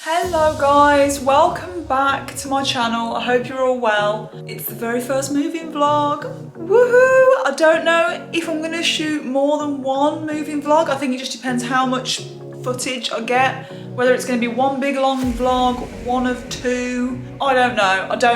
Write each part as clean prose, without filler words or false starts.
Hello guys, welcome back to my channel. I hope you're all well. It's the very first moving vlog. Woohoo! I don't know if I'm gonna shoot more than one moving vlog. I think it just depends how much footage I get, whether it's gonna be one big long vlog, one of two. I don't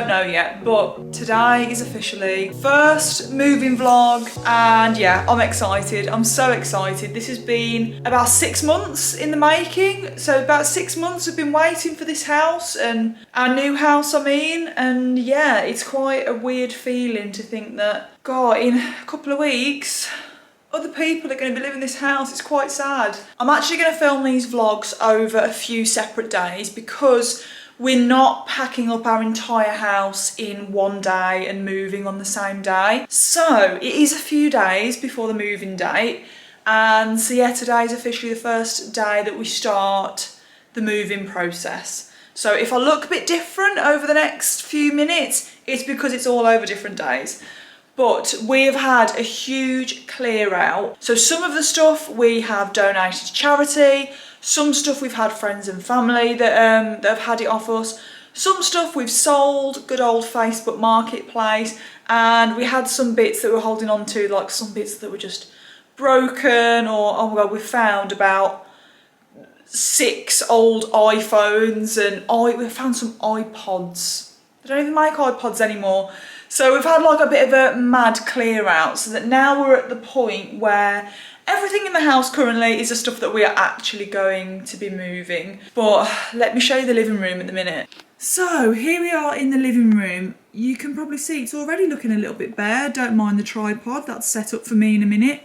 know yet, but today is officially first moving vlog and yeah, I'm excited. I'm so excited. This has been about 6 months in the making. So about 6 months we've been waiting for this house and our new house, I mean, and yeah, it's quite a weird feeling to think that, God, in a couple of weeks, other people are going to be living in this house. It's quite sad. I'm actually going to film these vlogs over a few separate days because we're not packing up our entire house in one day and moving on the same day. So it is a few days before the moving date. And so yeah, today is officially the first day that we start the moving process. So if I look a bit different over the next few minutes, it's because it's all over different days. But we have had a huge clear out. So some of the stuff we have donated to charity, some stuff we've had friends and family that have had it off us, some stuff we've sold, good old Facebook Marketplace, and we had some bits that we're holding on to, like some bits that were just broken, or oh my God, we found about 6 old iPhones and we found some iPods. They don't even make iPods anymore. So we've had like a bit of a mad clear out, so that now we're at the point where everything in the house currently is the stuff that we are actually going to be moving. But let me show you the living room at the minute. So here we are in the living room. You can probably see it's already looking a little bit bare. Don't mind the tripod, that's set up for me in a minute.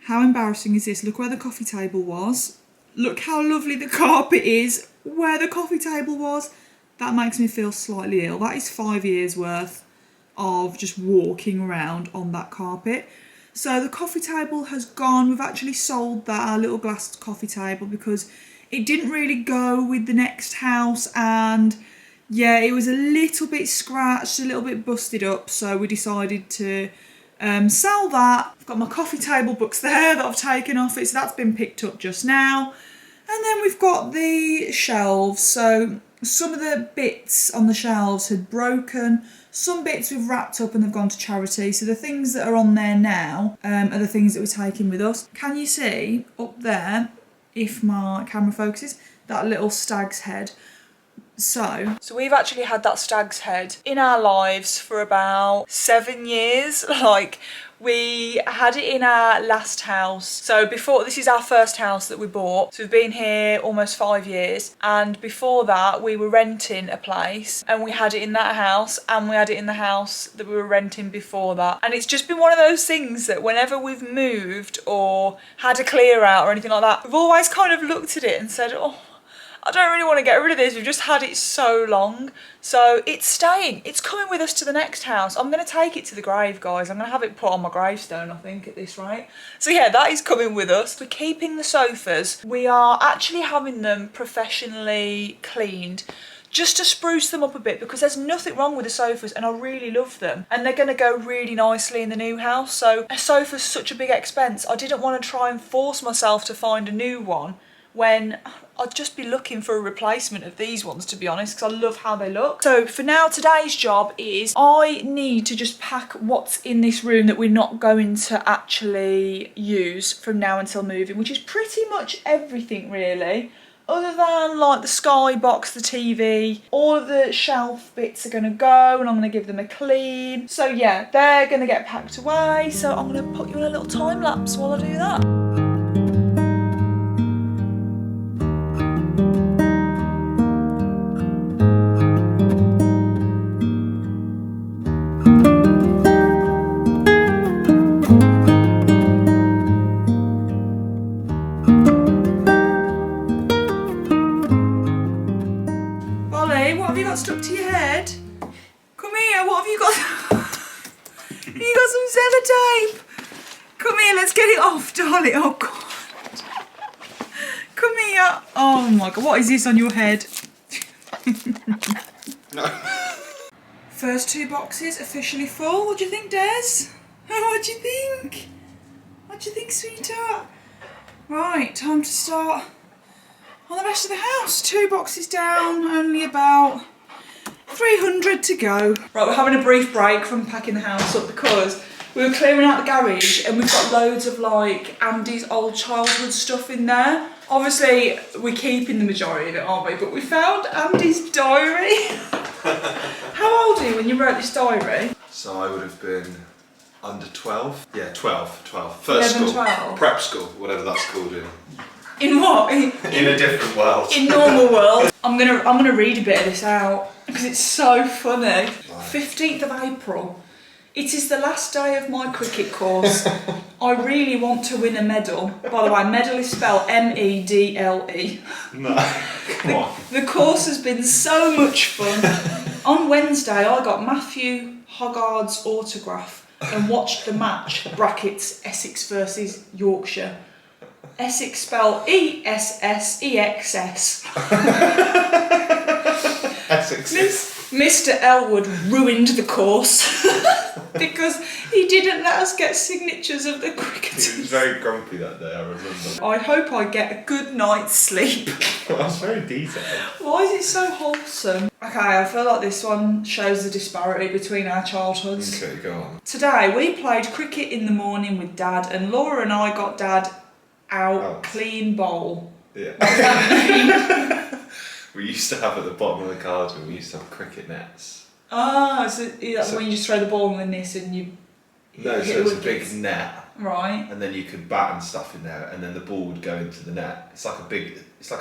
How embarrassing is this? Look where the coffee table was. Look how lovely the carpet is where the coffee table was. That makes me feel slightly ill. That is 5 years worth of just walking around on that carpet. So the coffee table has gone. We've actually sold that, our little glass coffee table, because it didn't really go with the next house, and yeah, it was a little bit scratched, a little bit busted up, so we decided to sell that. I've got my coffee table books there that I've taken off it, so that's been picked up just now. And then we've got the shelves. So some of the bits on the shelves had broken, some bits we've wrapped up and they've gone to charity. So the things that are on there now are the things that we're taking with us. Can you see up there, if my camera focuses, that little stag's head? So we've actually had that stag's head in our lives for about 7 years. Like, we had it in our last house. So before, this is our first house that we bought. So we've been here almost 5 years. And before that, we were renting a place and we had it in that house, and we had it in the house that we were renting before that. And it's just been one of those things that whenever we've moved or had a clear out or anything like that, we've always kind of looked at it and said, oh, I don't really want to get rid of this. We've just had it so long. So it's staying. It's coming with us to the next house. I'm going to take it to the grave, guys. I'm going to have it put on my gravestone, I think, at this rate. So yeah, that is coming with us. We're keeping the sofas. We are actually having them professionally cleaned just to spruce them up a bit, because there's nothing wrong with the sofas and I really love them. And they're going to go really nicely in the new house. So a sofa's such a big expense. I didn't want to try and force myself to find a new one when I'd just be looking for a replacement of these ones, to be honest, because I love how they look. So for now, today's job is I need to just pack what's in this room that we're not going to actually use from now until moving, which is pretty much everything really. Other than like the sky box, the TV, all of the shelf bits are gonna go and I'm gonna give them a clean. So yeah, they're gonna get packed away. So I'm gonna put you in a little time lapse while I do that. What have you got stuck to your head? Come here, what have you got? You got some sellotape. Come here, let's get it off, darling. Oh God. Come here. Oh my God, what is this on your head? No. First 2 boxes officially full. What do you think, Des? What do you think? What do you think, sweetheart? Right, time to start on the rest of the house. 2 boxes down, only about 300 to go. Right, we're having a brief break from packing the house up because we were clearing out the garage and we've got loads of like Andy's old childhood stuff in there. Obviously, we're keeping the majority of it, aren't we? But we found Andy's diary. How old are you when you wrote this diary? So I would have been under 12. Yeah, 12. First 11, school. 12. Prep school, whatever that's called In what? in a different world. In normal world. I'm gonna read a bit of this out because it's so funny. Right. 15th of April. It is the last day of my cricket course. I really want to win a medal. By the way, medal is spelled M-E-D-L-E. No, come on. The course has been so much fun. On Wednesday, I got Matthew Hoggard's autograph and watched the match, brackets, Essex versus Yorkshire. Essex spelled E-S-S-E-X-S. Essex. Mr. Elwood ruined the course because he didn't let us get signatures of the cricketers. He was very grumpy that day, I remember. I hope I get a good night's sleep. Well, that's very detailed. Why is it so wholesome? Okay, I feel like this one shows the disparity between our childhoods. Okay, go on. Today we played cricket in the morning with Dad and Laura and I got Dad out clean bowl. Yeah. What does that mean? We used to have at the bottom of the garden, we used to have cricket nets. Ah, so when you just throw the ball in this and you No, hit so it's a wickets. big net. Right. And then you could bat and stuff in there, and then the ball would go into the net. It's like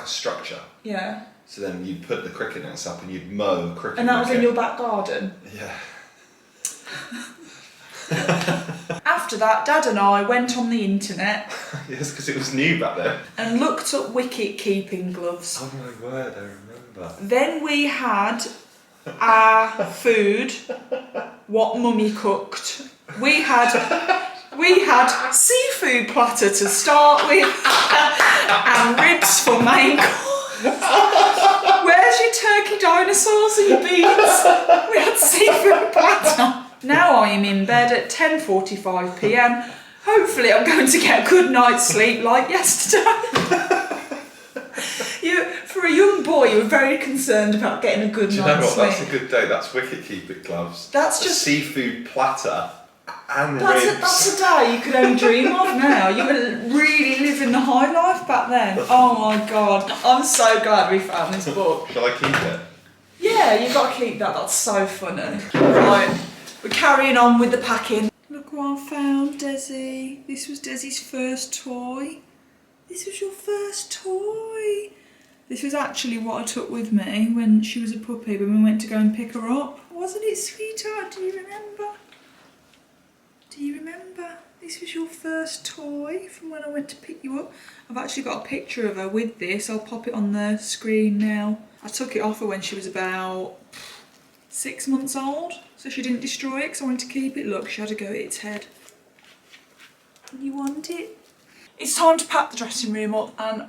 a structure. Yeah. So then you'd put the cricket nets up and you'd mow cricket. And that was in your back garden? Yeah. After that, Dad and I went on the internet Yes, because it was new back then. and looked up wicket keeping gloves. Oh my word, I remember. Then we had our food, what Mummy cooked. We had seafood platter to start with and ribs for main course. Where's your turkey dinosaurs and your beans? We had seafood platter. Now I am in bed at 10:45 p.m. Hopefully I'm going to get a good night's sleep like yesterday. For a young boy, you were very concerned about getting a good Do you know night's what? sleep. That's a good day. That's wicket keeping gloves. That's a just seafood platter and that's ribs. that's a day you could only dream of now. You were really living the high life back then. Oh my God. I'm so glad we found this book. Shall I keep it? Yeah, you've got to keep that. That's so funny. Right, we're carrying on with the packing. Look what I found, Desi. This was Desi's first toy. This was your first toy. This was actually what I took with me when she was a puppy, when we went to go and pick her up. Wasn't it, sweetheart? Do you remember? Do you remember? This was your first toy from when I went to pick you up. I've actually got a picture of her with this. I'll pop it on the screen now. I took it off her when she was about 6 months old, so she didn't destroy it because I wanted to keep it. Look, she had to go at its head. You want it? It's time to pack the dressing room up, and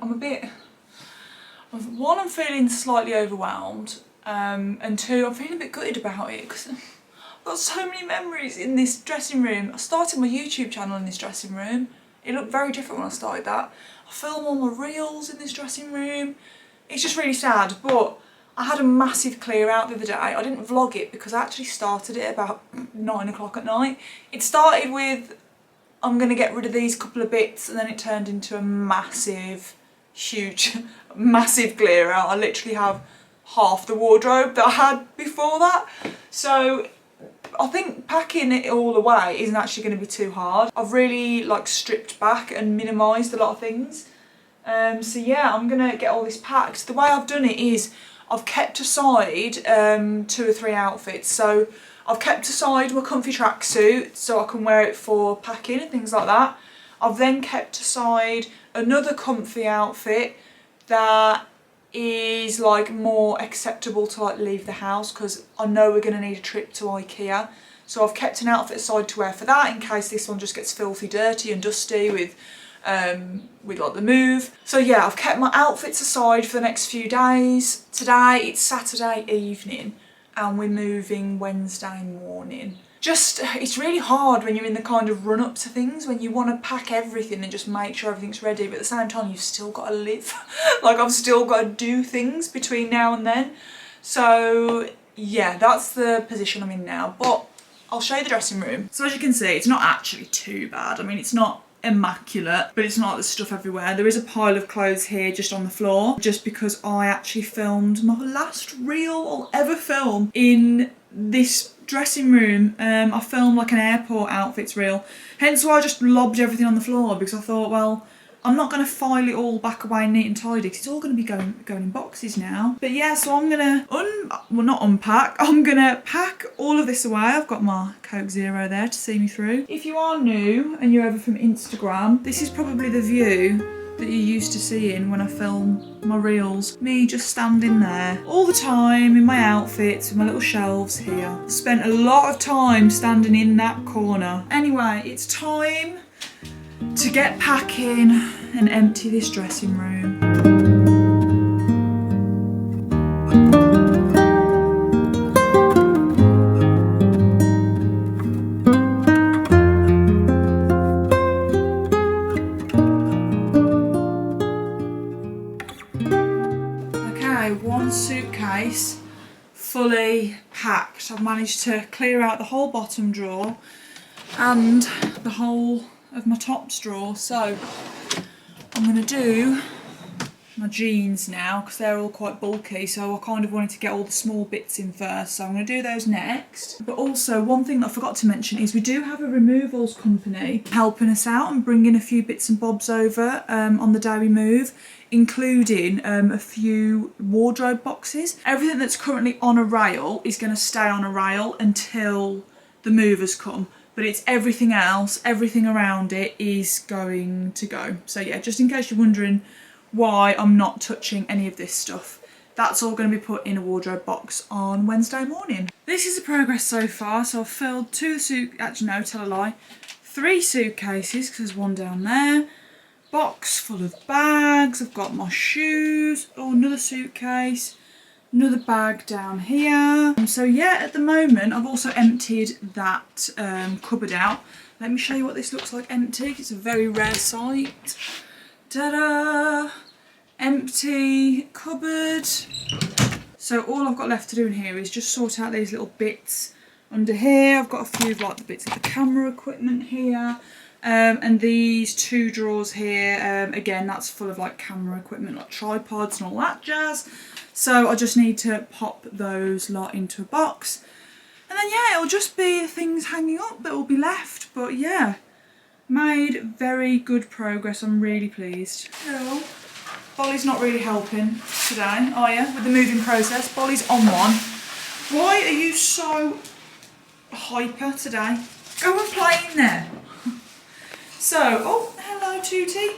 one, I'm feeling slightly overwhelmed, and two, I'm feeling a bit gutted about it because I've got so many memories in this dressing room. I started my YouTube channel in this dressing room. It looked very different when I started that. I film all my reels in this dressing room. It's just really sad, but I had a massive clear out the other day. I didn't vlog it because I actually started it about 9 o'clock at night. It started with, I'm going to get rid of these couple of bits, and then it turned into a massive, huge, massive clear out. I literally have half the wardrobe that I had before that. So I think packing it all away isn't actually going to be too hard. I've really stripped back and minimised a lot of things. So yeah, I'm going to get all this packed. The way I've done it is I've kept aside 2 or 3 outfits. So I've kept aside my comfy tracksuit so I can wear it for packing and things like that. I've then kept aside another comfy outfit that is more acceptable to leave the house because I know we're going to need a trip to IKEA. So I've kept an outfit aside to wear for that in case this one just gets filthy dirty and dusty with the move. So yeah, I've kept my outfits aside for the next few days. Today it's Saturday evening and we're moving Wednesday morning. just, it's really hard when you're in the kind of run up to things, when you want to pack everything and just make sure everything's ready, but at the same time you've still got to live. Like, I've still got to do things between now and then. So yeah, that's the position I'm in now, but I'll show you the dressing room. So as you can see, it's not actually too bad. I mean, it's not immaculate, but it's not like there's stuff everywhere. There is a pile of clothes here just on the floor, just because I actually filmed my last reel I'll ever film in this dressing room. I filmed like an airport outfits reel, hence why I just lobbed everything on the floor, because I thought, well, I'm not going to file it all back away neat and tidy because it's all going to be going in boxes now. But yeah, so I'm going to, not unpack, I'm going to pack all of this away. I've got my Coke Zero there to see me through. If you are new and you're ever from Instagram, this is probably the view that you're used to seeing when I film my reels. Me just standing there all the time in my outfits with my little shelves here. Spent a lot of time standing in that corner. Anyway, it's time to get packing and empty this dressing room. Okay, one suitcase fully packed. I've managed to clear out the whole bottom drawer and the whole of my top drawer. So I'm going to do my jeans now because they're all quite bulky, so I kind of wanted to get all the small bits in first, so I'm going to do those next. But also, one thing that I forgot to mention is we do have a removals company helping us out and bringing a few bits and bobs over on the day we move, including a few wardrobe boxes. Everything that's currently on a rail is going to stay on a rail until the movers come. But it's everything else, everything around it is going to go. So yeah, just in case you're wondering why I'm not touching any of this stuff, that's all going to be put in a wardrobe box on Wednesday morning. This is the progress so far. So I've filled three suitcases, because there's one down there. Box full of bags. I've got my shoes. Oh, another suitcase. Another bag down here. So yeah, at the moment I've also emptied that cupboard out. Let me show you what this looks like empty. It's a very rare sight. Ta-da! Empty cupboard. So all I've got left to do in here is just sort out these little bits under here. I've got a few of like the bits of the camera equipment here. And these two drawers here, again, that's full of like camera equipment, like tripods and all that jazz. So I just need to pop those lot into a box. And then yeah, it'll just be the things hanging up that will be left. But yeah, made very good progress. I'm really pleased. Hello. Bolly's not really helping today, are you, with the moving process? Bolly's on one. Why are you so hyper today? Go and play in there. So, oh, hello Tootie.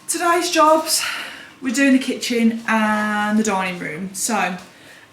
Today's jobs, we're doing the kitchen and the dining room. So,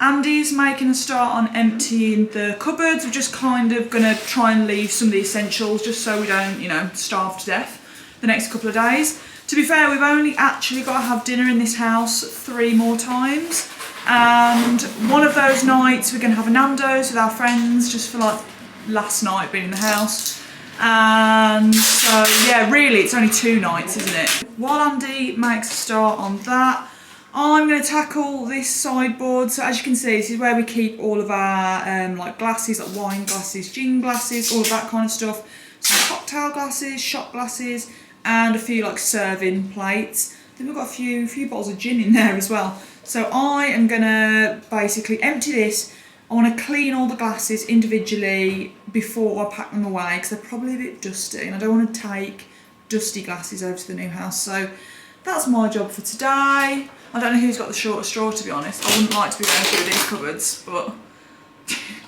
Andy's making a start on emptying the cupboards. We're just kind of going to try and leave some of the essentials just so we don't, you know, starve to death the next couple of days. To be fair, we've only actually got to have dinner in this house 3 more times. And one of those nights we're going to have a Nando's with our friends, just for like last night being in the house. And so yeah, really it's only 2 nights, isn't it? While Andy makes a start on that, I'm going to tackle this sideboard. So as you can see, this is where we keep all of our like glasses, like wine glasses, gin glasses, all of that kind of stuff. Some cocktail glasses, shot glasses, and a few like serving plates. I think we've got a few bottles of gin in there as well. So I am going to basically empty this. I want to clean all the glasses individually before I pack them away because they're probably a bit dusty and I don't want to take dusty glasses over to the new house. So that's my job for today. I don't know who's got the shorter straw, to be honest. I wouldn't like to be going through these cupboards, but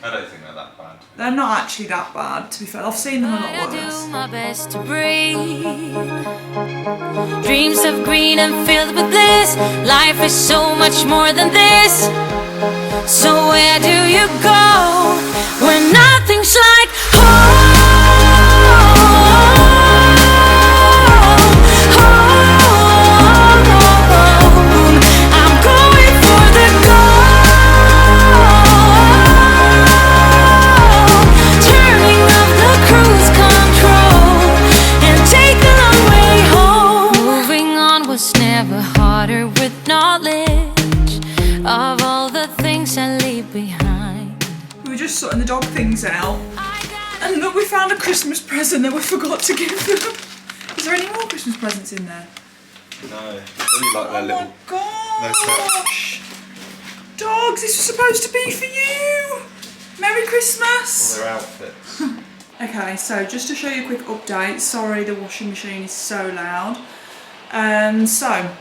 I don't think they're that bad. They're not actually that bad, to be fair. I've seen them a lot worse. I do my best to breathe. Dreams of green and filled with bliss. Life is so much more than this. So where do you go when nothing's like home? I'm going for the gold. the things I leave behind. We were just sorting the dog things out. And look, we found a Christmas present that we forgot to give them. Is there any more Christmas presents in there? No, really like their Oh little. my gosh! Dogs, this was supposed to be for you! Merry Christmas! All their outfits. Okay, so just to show you a quick update, sorry the washing machine is so loud. So,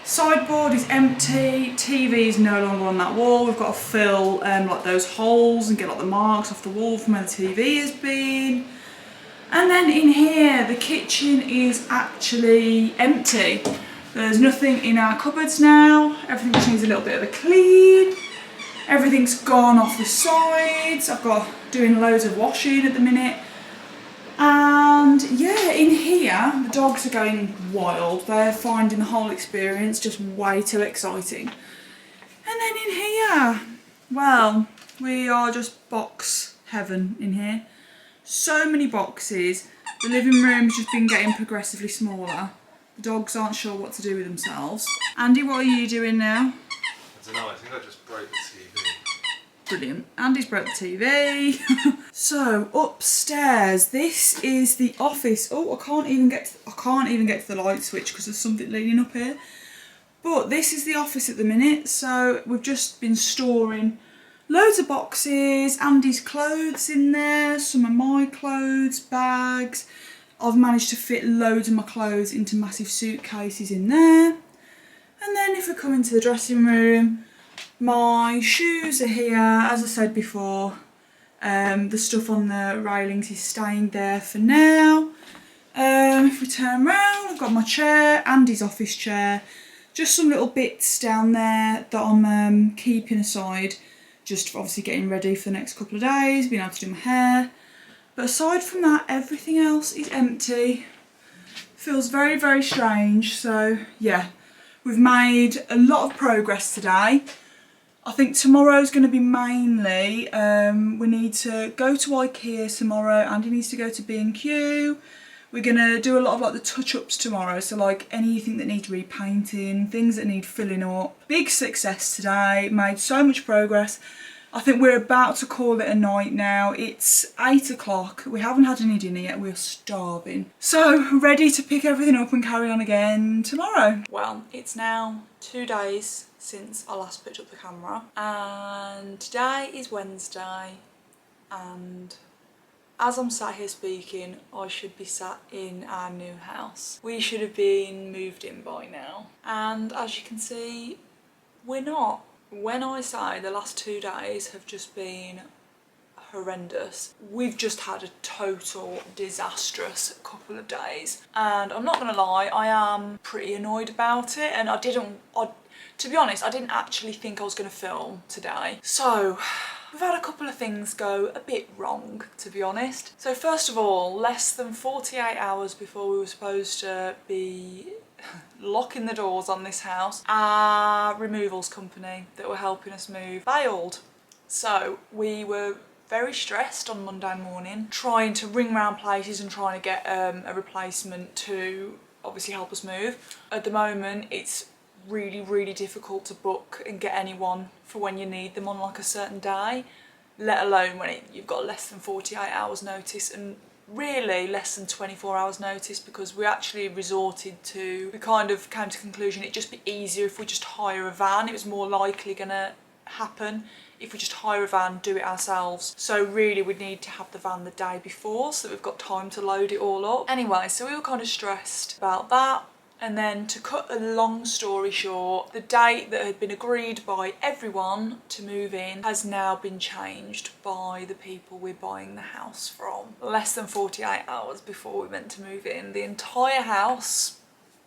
sideboard is empty, TV is no longer on that wall. We've got to fill like those holes and get like the marks off the wall from where the TV has been. And then in here, the kitchen is actually empty. There's nothing in our cupboards now. Everything just needs a little bit of a clean. Everything's gone off the sides. I've got doing loads of washing at the minute. And yeah, in here, the dogs are going wild. They're finding the whole experience just way too exciting. And then in here, well, we are just box heaven in here. So many boxes. The living room's just been getting progressively smaller. The dogs aren't sure what to do with themselves. Andy, what are you doing now? I don't know, I think I just broke the TV. Brilliant. Andy's broke the TV. So upstairs, this is the office. Oh, I can't even get to the light switch because there's something leaning up here. But this is the office at the minute. So we've just been storing loads of boxes, Andy's clothes in there, some of my clothes, bags. I've managed to fit loads of my clothes into massive suitcases in there. And then if we come into the dressing room, my shoes are here, as I said before. The stuff on the railings is staying there for now. If we turn around, I've got my chair, Andy's office chair. Just some little bits down there that I'm keeping aside. Just obviously getting ready for the next couple of days, being able to do my hair. But aside from that, everything else is empty. Feels very, very strange. So yeah, we've made a lot of progress today. I think tomorrow's going to be mainly, we need to go to IKEA tomorrow. Andy needs to go to B&Q. We're going to do a lot of like the touch-ups tomorrow, so like anything that needs repainting, things that need filling up. Big success today, made so much progress. I think we're about to call it a night now. It's 8 o'clock, we haven't had any dinner yet, we're starving. So ready to pick everything up and carry on again tomorrow. Well, it's now 2 days since I last picked up the camera, and today is Wednesday, and as I'm sat here speaking, I should be sat in our new house. We should have been moved in by now. And as you can see, we're not. When I say the last 2 days have just been horrendous, we've just had a total disastrous couple of days. And I'm not gonna lie, I am pretty annoyed about it, and to be honest, I didn't actually think I was gonna film today. So, we've had a couple of things go a bit wrong, to be honest. So first of all, less than 48 hours before we were supposed to be locking the doors on this house, our removals company that were helping us move failed. So we were very stressed on Monday morning, trying to ring round places and trying to get a replacement to obviously help us move. At the moment, it's really difficult to book and get anyone for when you need them on like a certain day, let alone when you've got less than 48 hours notice, and really less than 24 hours notice, because we actually resorted to, we kind of came to the conclusion it'd just be easier if we just hire a van. It was more likely gonna happen if we just hire a van, do it ourselves. So really we'd need to have the van the day before so that we've got time to load it all up. Anyway, so we were kind of stressed about that. And then to cut a long story short, the date that had been agreed by everyone to move in has now been changed by the people we're buying the house from. Less than 48 hours before we meant to move in. The entire house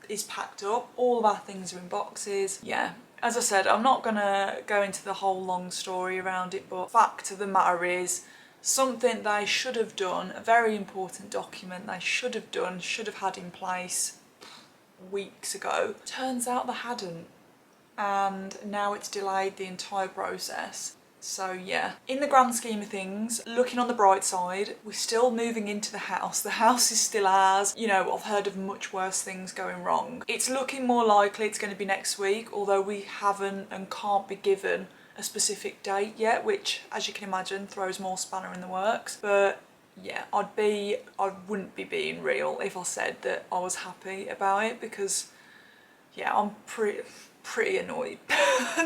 is packed up, all of our things are in boxes. Yeah, as I said, I'm not gonna go into the whole long story around it, but fact of the matter is, something they should have done, a very important document they should have done, should have had in place weeks ago. Turns out they hadn't, and now it's delayed the entire process. So yeah, in the grand scheme of things, looking on the bright side, we're still moving into the house. The house is still ours. You know, I've heard of much worse things going wrong. It's looking more likely it's going to be next week, although we haven't and can't be given a specific date yet, which, as you can imagine, throws more spanner in the works. But yeah, I wouldn't be being real if I said that I was happy about it, because yeah, I'm pretty annoyed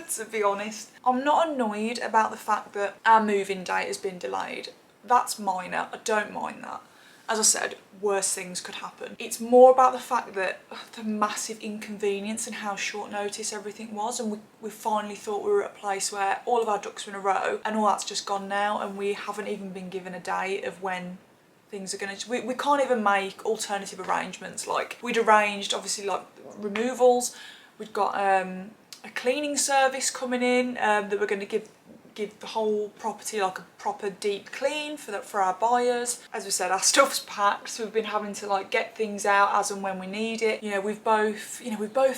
to be honest. I'm not annoyed about the fact that our move-in date has been delayed. That's minor, I don't mind that. As I said, worse things could happen. It's more about the fact that the massive inconvenience and how short notice everything was, and we finally thought we were at a place where all of our ducks were in a row, and all that's just gone now, and we haven't even been given a date of when things are going to... We can't even make alternative arrangements. Like, we'd arranged, obviously, like removals. We'd got a cleaning service coming in that we're going to give the whole property like a proper deep clean for our buyers. As we said, our stuff's packed, so we've been having to like get things out as and when we need it. You know, we've both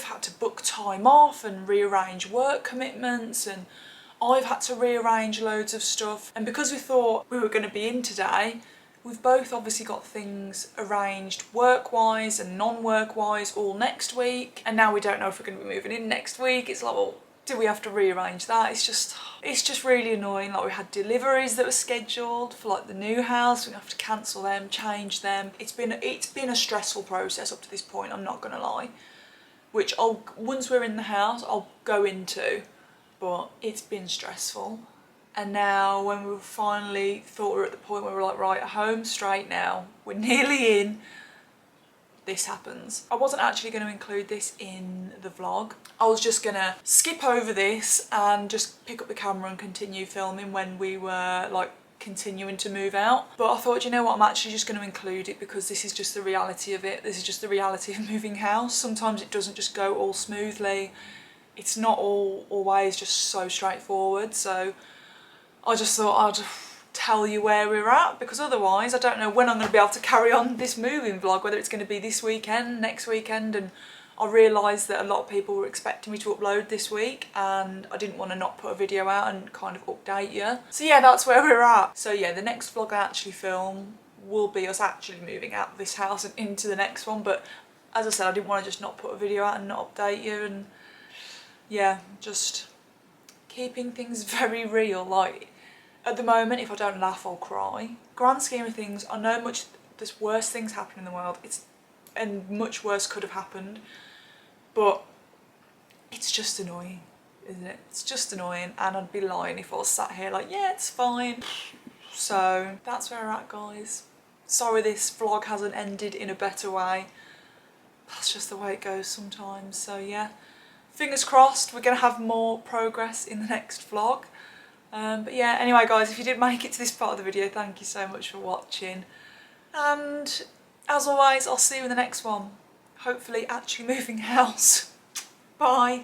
had to book time off and rearrange work commitments, and I've had to rearrange loads of stuff. And because we thought we were going to be in today, we've both obviously got things arranged work-wise and non-work-wise all next week, and now we don't know if we're going to be moving in next week. It's like, well, do we have to rearrange that? It's just really annoying. Like, we had deliveries that were scheduled for like the new house. We have to cancel them, change them. It's been a stressful process up to this point, I'm not gonna lie. Which once we're in the house, I'll go into, but it's been stressful. And now when we finally thought we were at the point where we're like, right, home straight now, we're nearly in, this happens. I wasn't actually going to include this in the vlog. I was just gonna skip over this and just pick up the camera and continue filming when we were like continuing to move out. But I thought, you know what, I'm actually just going to include it because this is just the reality of it. This is just the reality of moving house. Sometimes it doesn't just go all smoothly. It's not always just so straightforward. So I just thought I'd tell you where we're at, because otherwise I don't know when I'm going to be able to carry on this moving vlog, whether it's going to be this weekend, next weekend. And I realised that a lot of people were expecting me to upload this week, and I didn't want to not put a video out and kind of update you. So yeah, that's where we're at. So yeah, the next vlog I actually film will be us actually moving out of this house and into the next one. But as I said, I didn't want to just not put a video out and not update you, and yeah, just keeping things very real. Like, at the moment, if I don't laugh, I'll cry. Grand scheme of things, I know there's worse things happening in the world, and much worse could have happened, but it's just annoying, isn't it? It's just annoying, and I'd be lying if I was sat here like, yeah, it's fine. So that's where we're at, guys. Sorry this vlog hasn't ended in a better way. That's just the way it goes sometimes. So yeah, fingers crossed we're gonna have more progress in the next vlog. But yeah, anyway guys, if you did make it to this part of the video, thank you so much for watching, and as always, I'll see you in the next one, hopefully actually moving house. Bye.